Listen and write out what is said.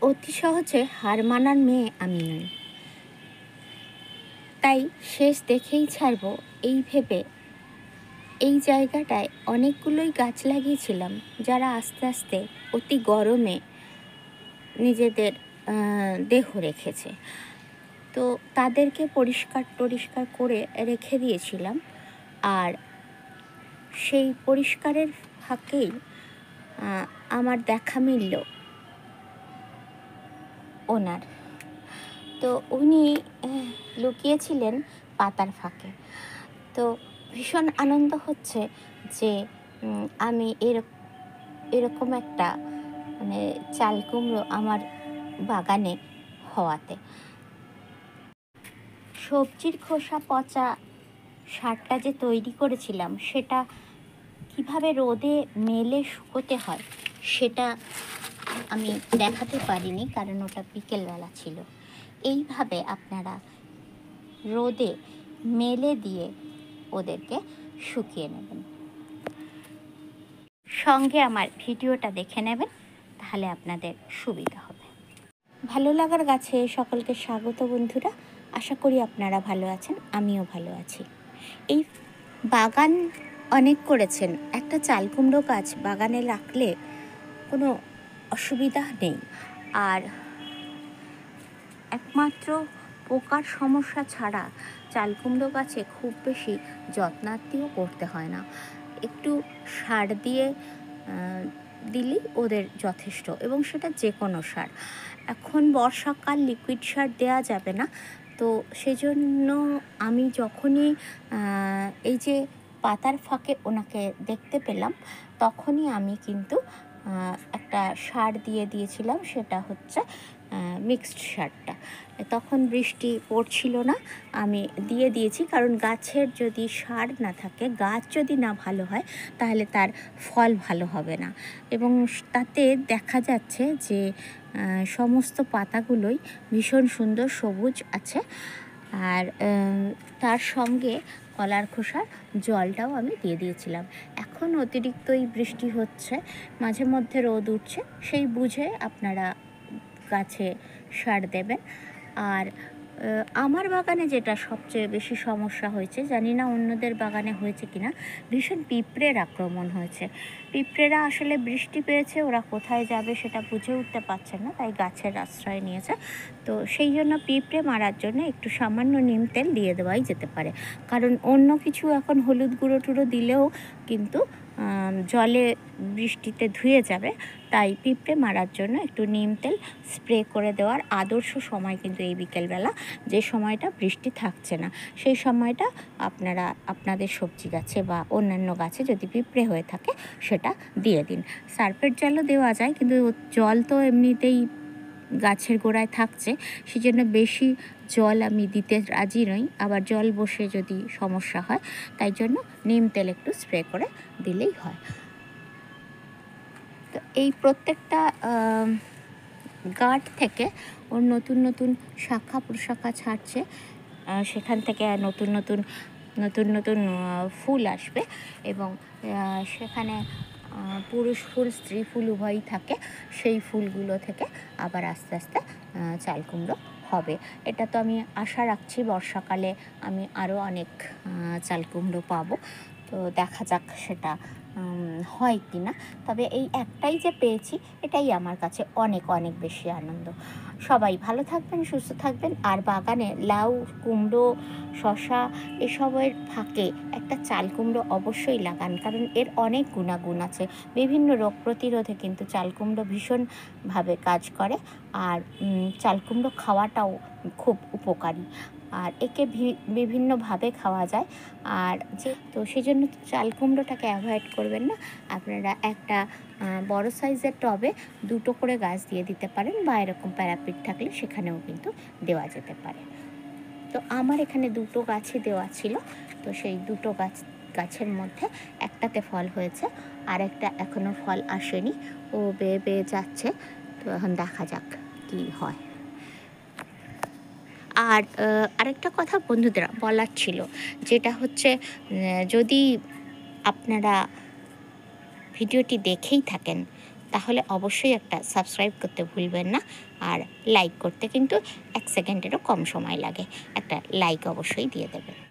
অতি সহজে হার মানার মেয়ে আমি নই, তাই শেষ দেখেই ছাড়বো এই ভেবে এই জায়গাটায় অনেকগুলোই গাছ লাগিয়েছিলাম, যারা আস্তে আস্তে অতি গরমে নিজেদের দেহ রেখেছে। তো তাদেরকে পরিষ্কার করে রেখে দিয়েছিলাম। আর সেই পরিষ্কারের ফাঁকেই আমার দেখা মিলল ওনার। তো উনি লুকিয়েছিলেন পাতার ফাঁকে। তো ভীষণ আনন্দ হচ্ছে যে আমি এরকম একটা মানে চাল কুমড়ো আমার বাগানে হওয়াতে। সবজির খোসা পচা সারটা যে তৈরি করেছিলাম, সেটা কিভাবে রোদে মেলে শুকোতে হয় সেটা আমি দেখাতে পারিনি, কারণ ওটা বিকেলবেলা ছিল। এইভাবে আপনারা রোদে মেলে দিয়ে ওদেরকে শুকিয়ে নেবেন। সঙ্গে আমার ভিডিওটা দেখে নেবেন, তাহলে আপনাদের সুবিধা হবে। ভালো লাগার গাছে সকলকে স্বাগত বন্ধুরা। আশা করি আপনারা ভালো আছেন, আমিও ভালো আছি। এই বাগান অনেক করেছেন, একটা চাল কুমড়ো গাছ বাগানে রাখলে কোনো অসুবিধা নেই। আর একমাত্র পোকার সমস্যা ছাড়া চাল কুমড়ো গাছে খুব বেশি যত্নার্থীও করতে হয় না। একটু সার দিয়ে দিলেই ওদের যথেষ্ট, এবং সেটা যে কোনো সার। এখন বর্ষাকাল, লিকুইড সার দেওয়া যাবে না। তো সেজন্য আমি যখনই এই যে পাতার ফাঁকে ওনাকে দেখতে পেলাম, তখনই আমি কিন্তু একটা সার দিয়ে দিয়েছিলাম। সেটা হচ্ছে মিক্সড সারটা। তখন বৃষ্টি পড়ছিল না, আমি দিয়ে দিয়েছি। কারণ গাছের যদি সার না থাকে, গাছ যদি না ভালো হয়, তাহলে তার ফল ভালো হবে না। এবং তাতে দেখা যাচ্ছে যে সমস্ত পাতাগুলোই ভীষণ সুন্দর সবুজ আছে। আর তার সঙ্গে কলার খোসার জলটাও আমি দিয়ে দিয়েছিলাম। এখন অতিরিক্তই বৃষ্টি হচ্ছে, মাঝে মধ্যে রোদ উঠছে, সেই বুঝে আপনারা গাছে সার দেবেন। আর আমার বাগানে যেটা সবচেয়ে বেশি সমস্যা হয়েছে, জানি না অন্যদের বাগানে হয়েছে কিনা, ভীষণ পিঁপড়ের আক্রমণ হয়েছে। পিঁপড়েরা আসলে বৃষ্টি পেয়েছে, ওরা কোথায় যাবে সেটা বুঝে উঠতে পারছে না, তাই গাছের আশ্রয় নিয়েছে। তো সেই জন্য পিঁপড়ে মারার জন্য একটু সামান্য নিম তেল দিয়ে দেওয়াই যেতে পারে। কারণ অন্য কিছু এখন হলুদ গুঁড়ো টুড়ো দিলেও কিন্তু জলে বৃষ্টিতে ধুয়ে যাবে। তাই পিঁপড়ে মারার জন্য একটু নিম তেল স্প্রে করে দেওয়ার আদর্শ সময় কিন্তু এই বিকেলবেলা, যে সময়টা বৃষ্টি থাকছে না। সেই সময়টা আপনারা আপনাদের সবজি গাছে বা অন্যান্য গাছে যদি পিঁপড়ে হয়ে থাকে, সেটা দিয়ে দিন। সার্ফের জলও দেওয়া যায়, কিন্তু জল তো এমনিতেই গাছের গোড়ায় থাকছে, সেজন্য বেশি জল আমি দিতে রাজি নই। আবার জল বসে যদি সমস্যা হয়, তাই জন্য নিম তেল একটু স্প্রে করে দিলেই হয়। তো এই প্রত্যেকটা গাছ থেকে ওর নতুন নতুন শাখা প্রশাখা ছাড়ছে, সেখান থেকে নতুন নতুন ফুল আসবে। এবং সেখানে পুরুষ ফুল, স্ত্রী ফুল উভয়ই থাকে। সেই ফুলগুলো থেকে আবার আস্তে আস্তে চাল কুমড়ো হবে। এটা তো আমি আশা রাখছি বর্ষাকালে আমি আরও অনেক চাল কুমড়ো পাবো। তো দেখা যাক সেটা হয় কি না। তবে এই একটাই যে পেয়েছি, এটাই আমার কাছে অনেক অনেক বেশি আনন্দ। সবাই ভালো থাকবেন, সুস্থ থাকবেন। আর বাগানে লাউ, কুমড়ো, শশা এসবের ফাঁকে একটা চাল কুমড়ো অবশ্যই লাগান, কারণ এর অনেক গুণাগুণ আছে। বিভিন্ন রোগ প্রতিরোধে কিন্তু চাল কুমড়ো ভীষণভাবে কাজ করে। আর চাল কুমড়ো খাওয়াটাও খুব উপকারী, আর একে বিভিন্নভাবে খাওয়া যায়। আর তো সেই জন্য চাল কুমড়োটাকে অ্যাভয়েড করবেন না। আপনারা একটা বড় সাইজের টবে দুটো করে গাছ দিয়ে দিতে পারেন, বা এরকম প্যারাপিট থাকলে সেখানেও কিন্তু দেওয়া যেতে পারে। তো আমার এখানে দুটো গাছই দেওয়া ছিল। তো সেই দুটো গাছের মধ্যে একটাতে ফল হয়েছে, আর একটা এখনও ফল আসেনি, ও বেয়ে বেয়ে যাচ্ছে। তো এখন দেখা যাক কি হয়। আর আরেকটা কথা বন্ধুদের বলার ছিল, যেটা হচ্ছে যদি আপনারা ভিডিওটি দেখেই থাকেন, তাহলে অবশ্যই একটা সাবস্ক্রাইব করতে ভুলবেন না। আর লাইক করতে কিন্তু 1 সেকেন্ডেরও কম সময় লাগে। একটা লাইক অবশ্যই দিয়ে দেবেন।